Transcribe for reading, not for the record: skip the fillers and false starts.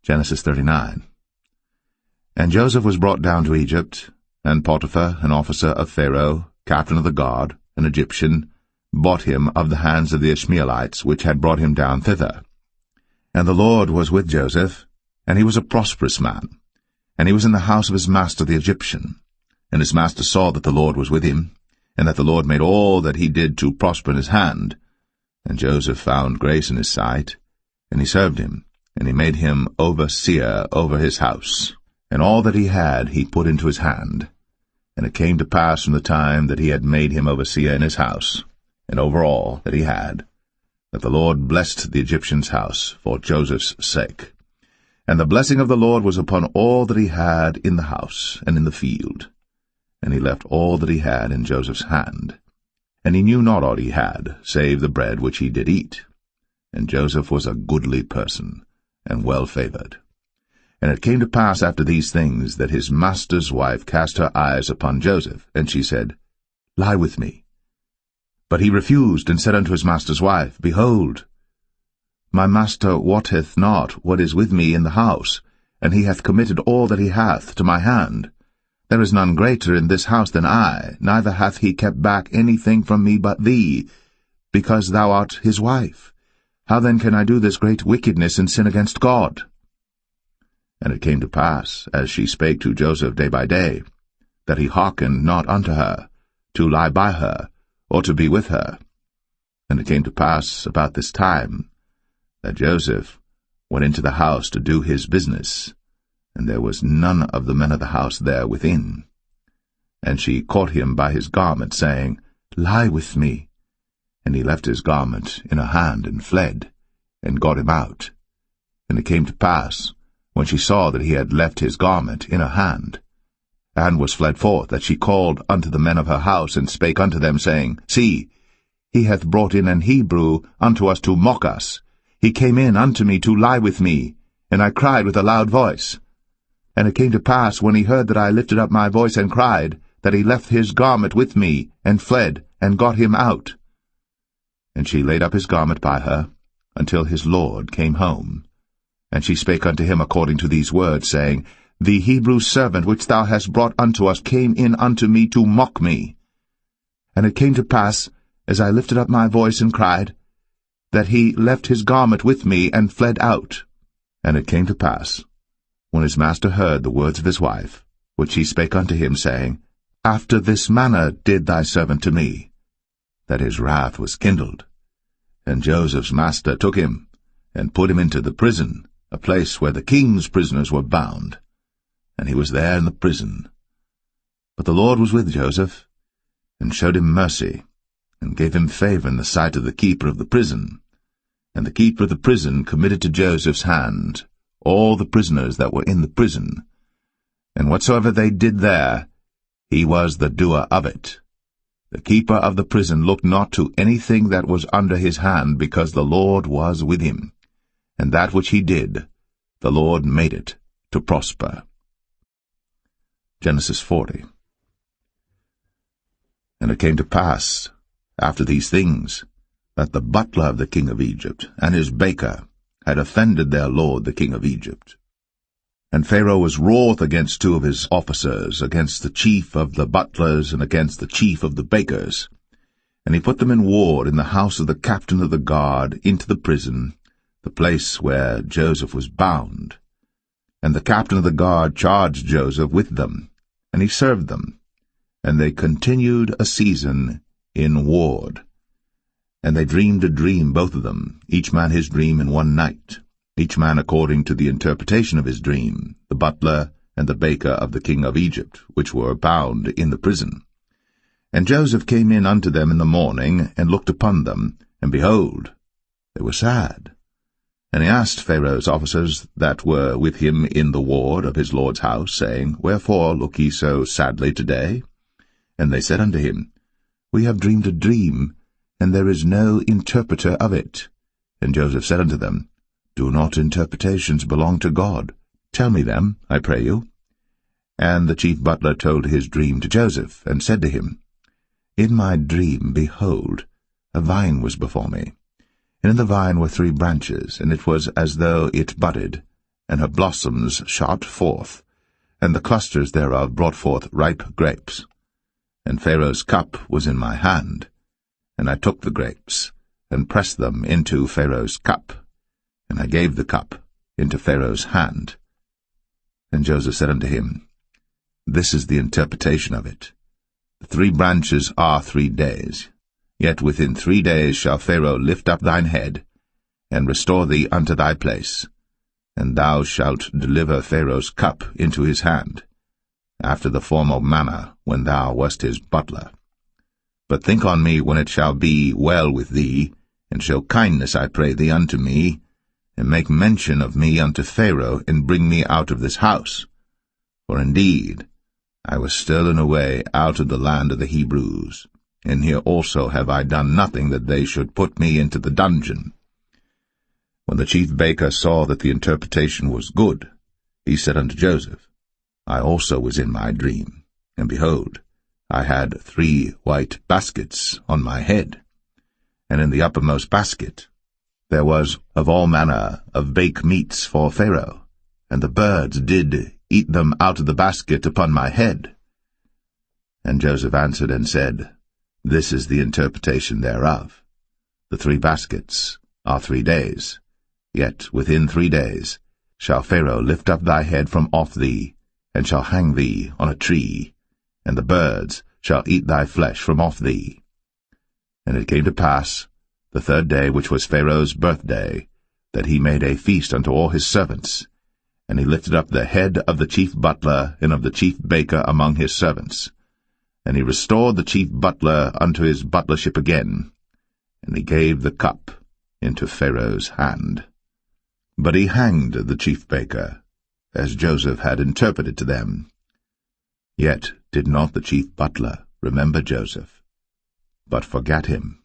Genesis 39. And Joseph was brought down to Egypt, and Potiphar, an officer of Pharaoh, captain of the guard, an Egyptian, bought him of the hands of the Ishmaelites, which had brought him down thither. And the Lord was with Joseph, and he was a prosperous man, and he was in the house of his master the Egyptian. And his master saw that the Lord was with him, and that the Lord made all that he did to prosper in his hand. And Joseph found grace in his sight, and he served him, and he made him overseer over his house. And all that he had he put into his hand. And it came to pass from the time that he had made him overseer in his house, and over all that he had, that the Lord blessed the Egyptian's house for Joseph's sake. And the blessing of the Lord was upon all that he had in the house and in the field. And he left all that he had in Joseph's hand. And he knew not aught he had, save the bread which he did eat. And Joseph was a goodly person, and well-favored. And it came to pass after these things, that his master's wife cast her eyes upon Joseph, and she said, Lie with me. But he refused, and said unto his master's wife, Behold, my master wotteth not what is with me in the house, and he hath committed all that he hath to my hand. There is none greater in this house than I, neither hath he kept back anything from me but thee, because thou art his wife. How then can I do this great wickedness and sin against God? And it came to pass, as she spake to Joseph day by day, that he hearkened not unto her, to lie by her, or to be with her. And it came to pass about this time, that Joseph went into the house to do his business, and there was none of the men of the house there within. And she caught him by his garment, saying, Lie with me. And he left his garment in her hand, and fled, and got him out. And it came to pass, when she saw that he had left his garment in her hand, and was fled forth, that she called unto the men of her house, and spake unto them, saying, See, he hath brought in an Hebrew unto us to mock us. He came in unto me to lie with me, and I cried with a loud voice. And it came to pass, when he heard that I lifted up my voice and cried, that he left his garment with me, and fled, and got him out. And she laid up his garment by her, until his lord came home. And she spake unto him according to these words, saying, The Hebrew servant which thou hast brought unto us came in unto me to mock me. And it came to pass, as I lifted up my voice and cried, that he left his garment with me, and fled out. And it came to pass, when his master heard the words of his wife, which she spake unto him, saying, After this manner did thy servant to me, that his wrath was kindled. And Joseph's master took him, and put him into the prison, a place where the king's prisoners were bound. And he was there in the prison. But the Lord was with Joseph, and showed him mercy, and gave him favor in the sight of the keeper of the prison. And the keeper of the prison committed to Joseph's hand all the prisoners that were in the prison. And whatsoever they did there, he was the doer of it. The keeper of the prison looked not to anything that was under his hand, because the Lord was with him. And that which he did, the Lord made it to prosper. Genesis 40. And it came to pass, after these things, that the butler of the king of Egypt and his baker had offended their lord the king of Egypt. And Pharaoh was wroth against two of his officers, against the chief of the butlers and against the chief of the bakers. And he put them in ward in the house of the captain of the guard into the prison, the place where Joseph was bound. And the captain of the guard charged Joseph with them, and he served them. And they continued a season in ward. And they dreamed a dream, both of them, each man his dream in one night, each man according to the interpretation of his dream, the butler and the baker of the king of Egypt, which were bound in the prison. And Joseph came in unto them in the morning, and looked upon them, and behold, they were sad. And he asked Pharaoh's officers that were with him in the ward of his lord's house, saying, Wherefore look ye so sadly today? And they said unto him, We have dreamed a dream, and there is no interpreter of it. And Joseph said unto them, Do not interpretations belong to God? Tell me them, I pray you. And the chief butler told his dream to Joseph, and said to him, In my dream, behold, a vine was before me, and in the vine were 3 branches, and it was as though it budded, and her blossoms shot forth, and the clusters thereof brought forth ripe grapes. And Pharaoh's cup was in my hand, and I took the grapes, and pressed them into Pharaoh's cup, and I gave the cup into Pharaoh's hand. And Joseph said unto him, This is the interpretation of it. The 3 branches are 3 days. Yet within 3 days shall Pharaoh lift up thine head, and restore thee unto thy place, and thou shalt deliver Pharaoh's cup into his hand, after the former manner when thou wast his butler. But think on me when it shall be well with thee, and show kindness, I pray thee, unto me, and make mention of me unto Pharaoh, and bring me out of this house. For indeed I was stolen away out of the land of the Hebrews, and here also have I done nothing that they should put me into the dungeon. When the chief baker saw that the interpretation was good, he said unto Joseph, I also was in my dream, and behold, I had 3 white baskets on my head, and in the uppermost basket there was of all manner of bake meats for Pharaoh, and the birds did eat them out of the basket upon my head. And Joseph answered and said, This is the interpretation thereof. The 3 baskets are 3 days, yet within 3 days shall Pharaoh lift up thy head from off thee, and shall hang thee on a tree, and the birds shall eat thy flesh from off thee. And it came to pass, the 3rd day, which was Pharaoh's birthday, that he made a feast unto all his servants, and he lifted up the head of the chief butler and of the chief baker among his servants. And he restored the chief butler unto his butlership again, and he gave the cup into Pharaoh's hand. But he hanged the chief baker, as Joseph had interpreted to them. Yet did not the chief butler remember Joseph, but forgat him.